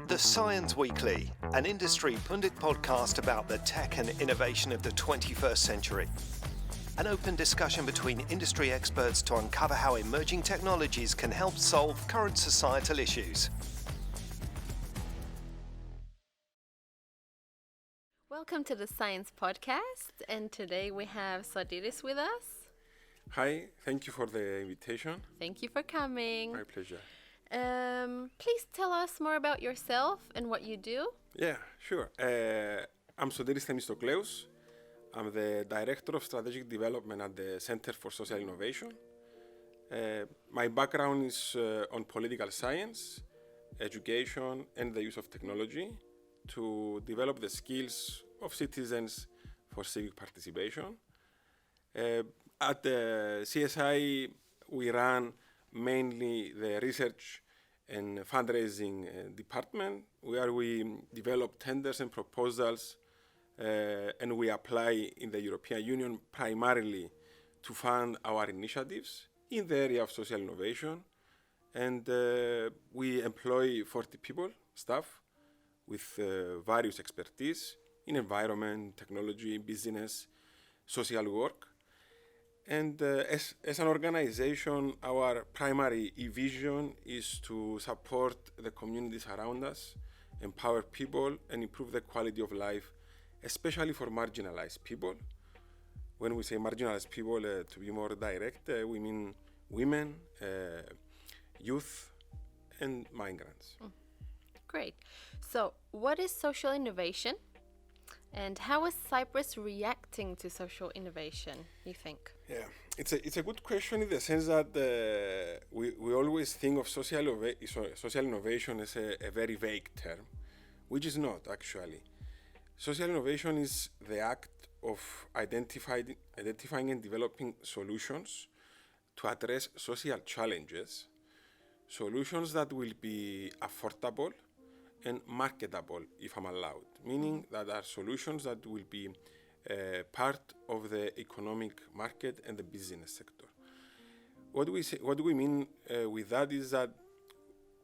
The CYENS Weekly, an industry pundit podcast about the tech and innovation of the 21st century. An open discussion between industry experts to uncover how emerging technologies can help solve current societal issues. Welcome to the CYENS Podcast, and today we have Sotiris with us. Hi, thank you for the invitation. Thank you for coming. My pleasure. Please tell us more about yourself and what you do. Yeah, sure. I'm Sotiris Themistokleous. I'm the Director of Strategic Development at the Center for Social Innovation. My background is on political science, education, and the use of technology to develop the skills of citizens for civic participation. At the CSI, we run mainly the research and fundraising department, where we develop tenders and proposals, and we apply in the European Union primarily to fund our initiatives in the area of social innovation. And we employ 40 people, staff, with various expertise in environment, technology, business, social work. And as an organization, our primary vision is to support the communities around us, empower people, and improve the quality of life, especially for marginalized people. When we say marginalized people, to be more direct, we mean women, youth, and migrants. Great. So, what is social innovation? And how is Cyprus reacting to social innovation, you think? Yeah, it's a good question in the sense that we always think of social innovation as a very vague term, which is not actually. Social innovation is the act of identifying and developing solutions to address social challenges, solutions that will be affordable and marketable, if I'm allowed, meaning that are solutions that will be part of the economic market and the business sector. What we mean with that is that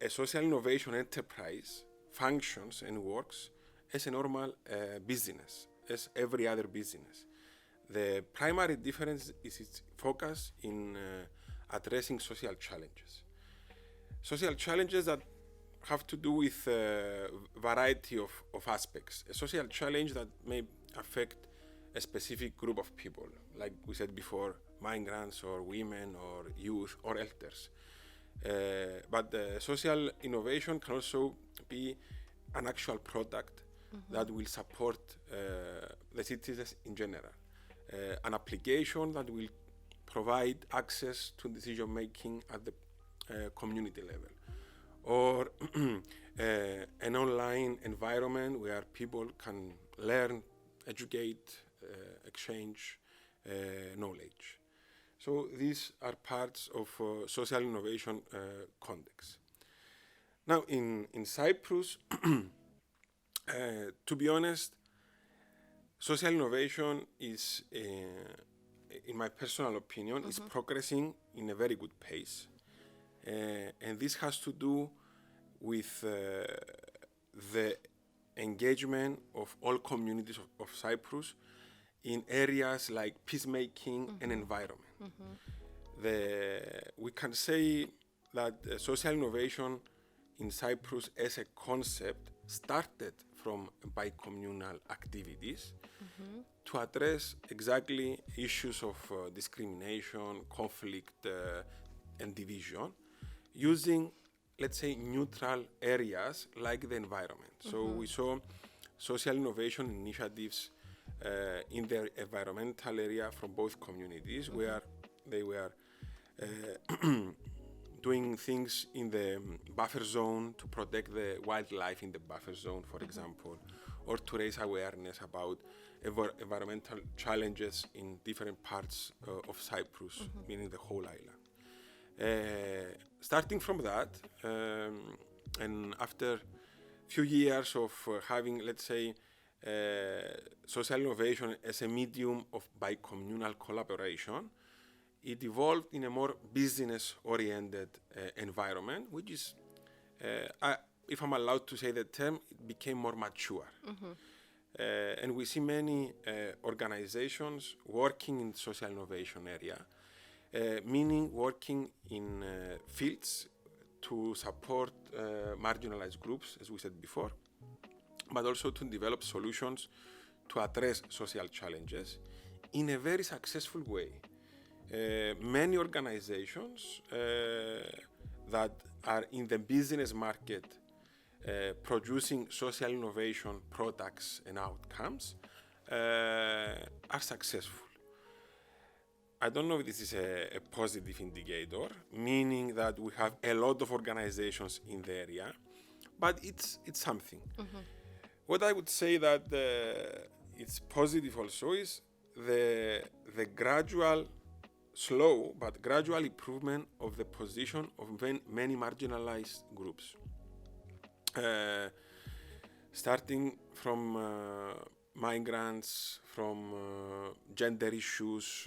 a social innovation enterprise functions and works as a normal business, as every other business. The primary difference is its focus in addressing social challenges. Social challenges that have to do with a variety of aspects. A social challenge that may affect a specific group of people, like we said before, migrants or women or youth or elders. But social innovation can also be an actual product that will support the citizens in general. An application that will provide access to decision making at the community level. Or an online environment where people can learn, educate, exchange knowledge. So these are parts of social innovation context. Now in Cyprus, to be honest, social innovation is, in my personal opinion, is progressing in a very good pace. And this has to do with the engagement of all communities of Cyprus in areas like peacemaking and environment. We can say that social innovation in Cyprus as a concept started from bi-communal activities to address exactly issues of discrimination, conflict, and division, using, let's say, neutral areas like the environment. So we saw social innovation initiatives in the environmental area from both communities, where they were doing things in the buffer zone to protect the wildlife in the buffer zone, for example, or to raise awareness about environmental challenges in different parts of Cyprus, meaning the whole island. Starting from that, and after a few years of having, let's say, social innovation as a medium of bi-communal collaboration, it evolved in a more business-oriented environment, which is if I'm allowed to say the term, it became more mature. And we see many organizations working in social innovation area, meaning working in fields to support marginalized groups, as we said before, but also to develop solutions to address social challenges in a very successful way. Many organizations that are in the business market producing social innovation products and outcomes are successful. I don't know if this is a positive indicator, meaning that we have a lot of organizations in the area, but it's something. What I would say that it's positive also is the gradual, slow but gradual improvement of the position of many marginalized groups. Starting from migrants, from gender issues,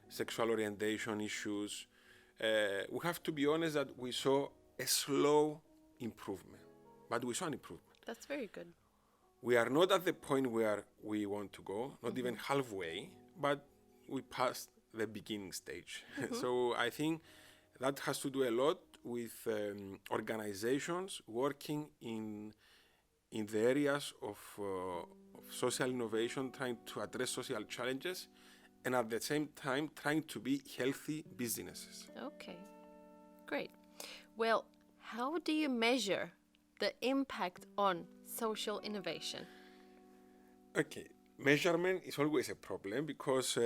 sexual orientation issues. We have to be honest that we saw a slow improvement, but we saw an improvement. That's very good. We are not at the point where we want to go, not even halfway, but we passed the beginning stage. So I think that has to do a lot with organizations working in the areas of social innovation, trying to address social challenges, and at the same time trying to be healthy businesses. Okay, great. Well, how do you measure the impact on social innovation? Okay, measurement is always a problem because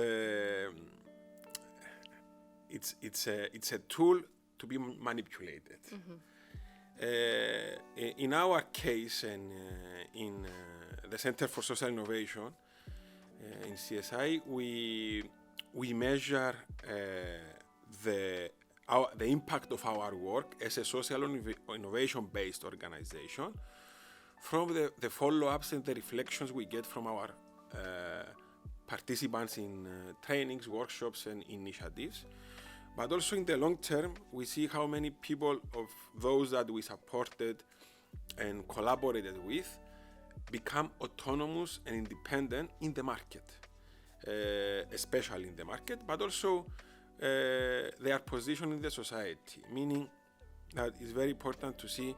it's a tool to be manipulated. In our case, and in the Center for Social Innovation in CSI, we measure the impact of our work as a social innovation-based organization from the follow-ups and the reflections we get from our participants in trainings, workshops, and initiatives. But also in the long term, we see how many people of those that we supported and collaborated with become autonomous and independent in the market, especially in the market, but also their position in the society, meaning that it's very important to see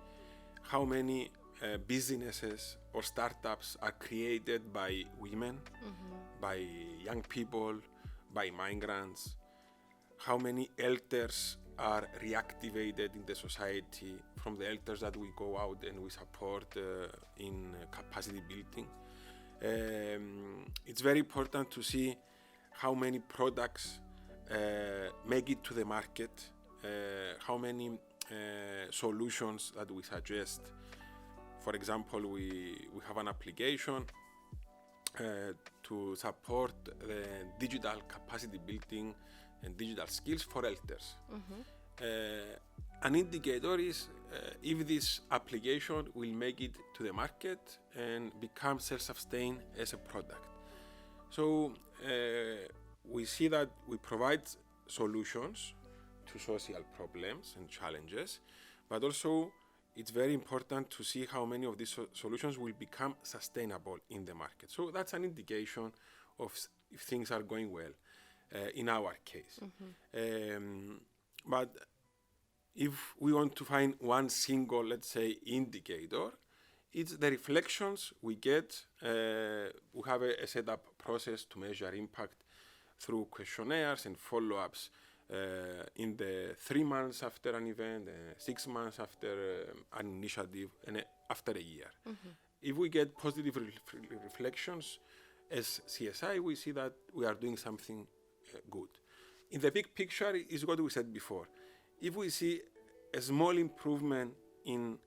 how many businesses or startups are created by women, by young people, by migrants, how many elders are reactivated in the society from the elders that we go out and we support in capacity building. It's very important to see how many products make it to the market, how many solutions that we suggest. For example, we have an application to support the digital capacity building and digital skills for elders. An indicator is if this application will make it to the market and become self-sustained as a product. So we see that we provide solutions to social problems and challenges, but also it's very important to see how many of these solutions will become sustainable in the market. So that's an indication of if things are going well. In our case. But if we want to find one single, let's say, indicator, it's the reflections we get. We have a setup process to measure impact through questionnaires and follow-ups in the 3 months after an event, 6 months after an initiative, and after a year. If we get positive reflections as CSI, we see that we are doing something good. In the big picture is what we said before. If we see a small improvement in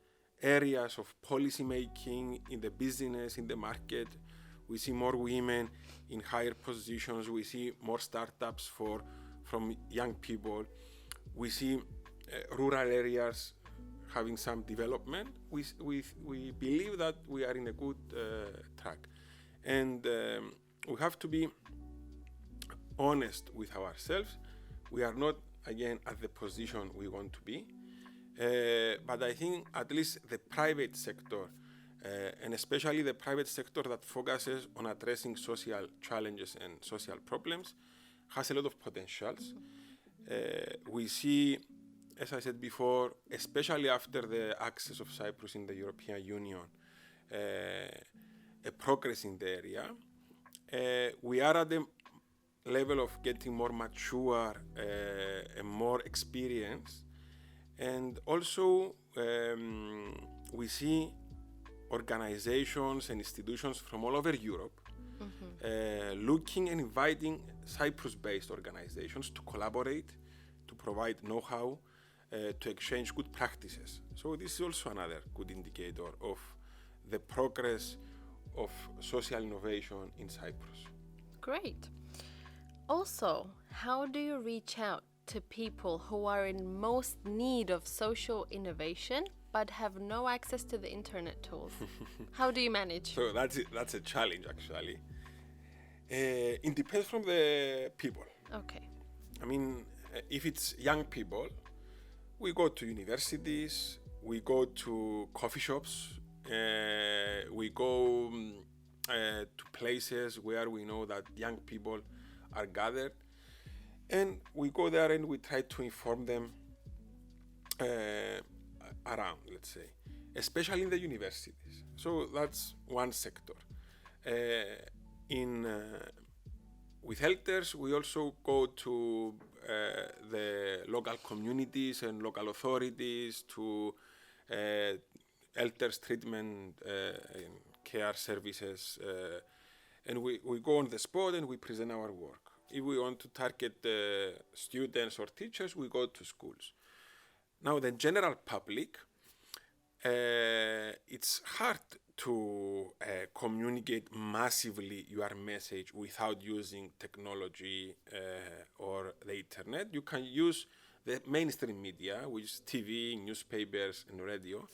areas of policy making, in the business, in the market, we see more women in higher positions, we see more startups from young people, we see rural areas having some development, we believe that we are in a good track. And we have to be honest with ourselves. We are not, again, at the position we want to be. But I think at least the private sector, and especially the private sector that focuses on addressing social challenges and social problems, has a lot of potentials. We see, as I said before, especially after the access of Cyprus in the European Union, a progress in the area. We are at the level of getting more mature and more experienced. And also, we see organizations and institutions from all over Europe looking and inviting Cyprus-based organizations to collaborate, to provide know-how, to exchange good practices. So this is also another good indicator of the progress of social innovation in Cyprus. Great. Also, how do you reach out to people who are in most need of social innovation but have no access to the internet tools? How do you manage? So that's a challenge, actually. It depends from the people. Okay. I mean, if it's young people, we go to universities, we go to coffee shops, we go to places where we know that young people are gathered, and we go there and we try to inform them around, let's say, especially in the universities. So that's one sector. With elders, we also go to the local communities and local authorities to elders treatment and care services, and we go on the spot and we present our work. If we want to target students or teachers, we go to schools. Now, the general public, it's hard to communicate massively your message without using technology or the internet. You can use the mainstream media, which is TV, newspapers, and radio.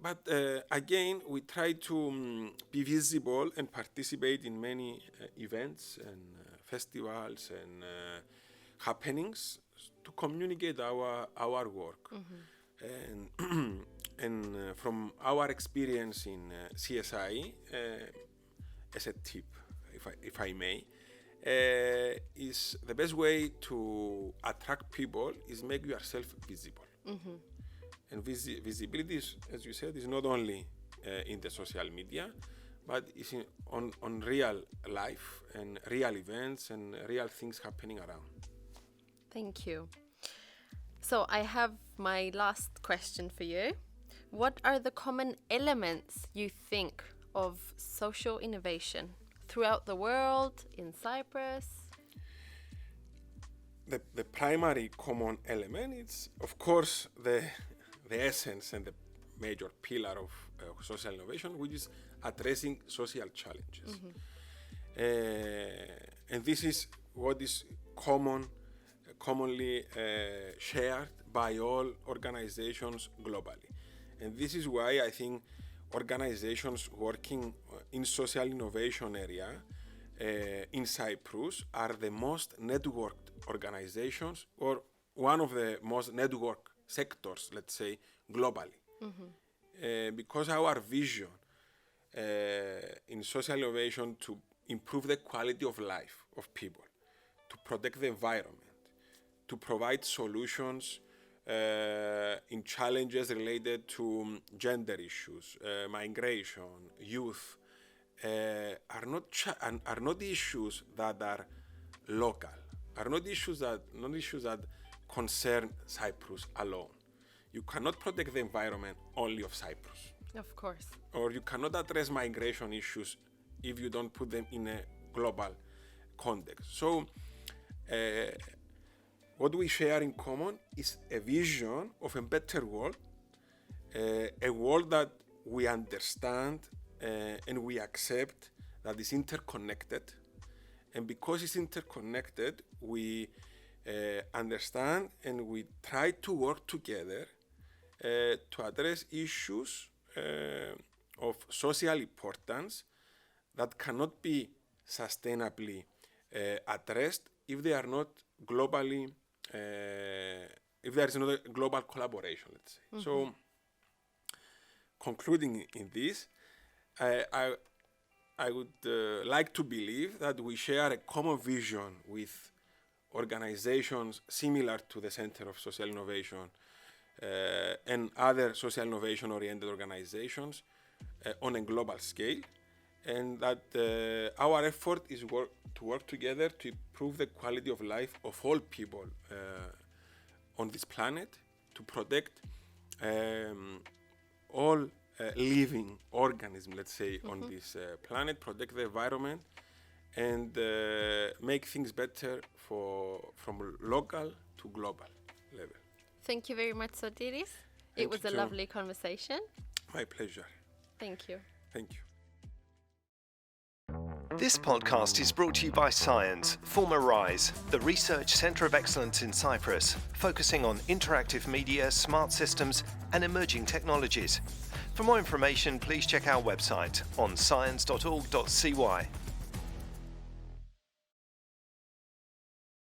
But again, we try to be visible and participate in many events and festivals and happenings to communicate our work. And from our experience in CSI, as a tip, if I may, is the best way to attract people is make yourself visible. And visibility, is, as you said, is not only in the social media, but it's on real life and real events and real things happening around. Thank you. So I have my last question for you. What are the common elements you think of social innovation throughout the world, in Cyprus? The primary common element is, of course, the essence and the major pillar of social innovation, which is addressing social challenges. And this is what is commonly shared by all organizations globally. And this is why I think organizations working in social innovation area in Cyprus are the most networked organizations, or one of the most networked sectors, let's say, globally. Because our vision in social innovation to improve the quality of life of people, to protect the environment, to provide solutions in challenges related to gender issues, migration, youth, are not issues that are local, are not issues that concern Cyprus alone. You cannot protect the environment only of Cyprus. Of course. Or you cannot address migration issues if you don't put them in a global context. So what we share in common is a vision of a better world, a world that we understand and we accept that is interconnected. And because it's interconnected, we understand and we try to work together to address issues of social importance that cannot be sustainably addressed if they are not globally if there is not a global collaboration, let's say. Mm-hmm. So, concluding in this, I would like to believe that we share a common vision with organizations similar to the Center of Social Innovation and other social innovation-oriented organizations on a global scale, and that our effort is to work together to improve the quality of life of all people on this planet, to protect all living organisms, let's say, on this planet, protect the environment, and make things better from local to global level. Thank you very much, Sotiris. It was a lovely conversation. My pleasure. Thank you. Thank you. This podcast is brought to you by CYENS, former RISE, the Research Centre of Excellence in Cyprus, focusing on interactive media, smart systems, and emerging technologies. For more information, please check our website on cyens.org.cy.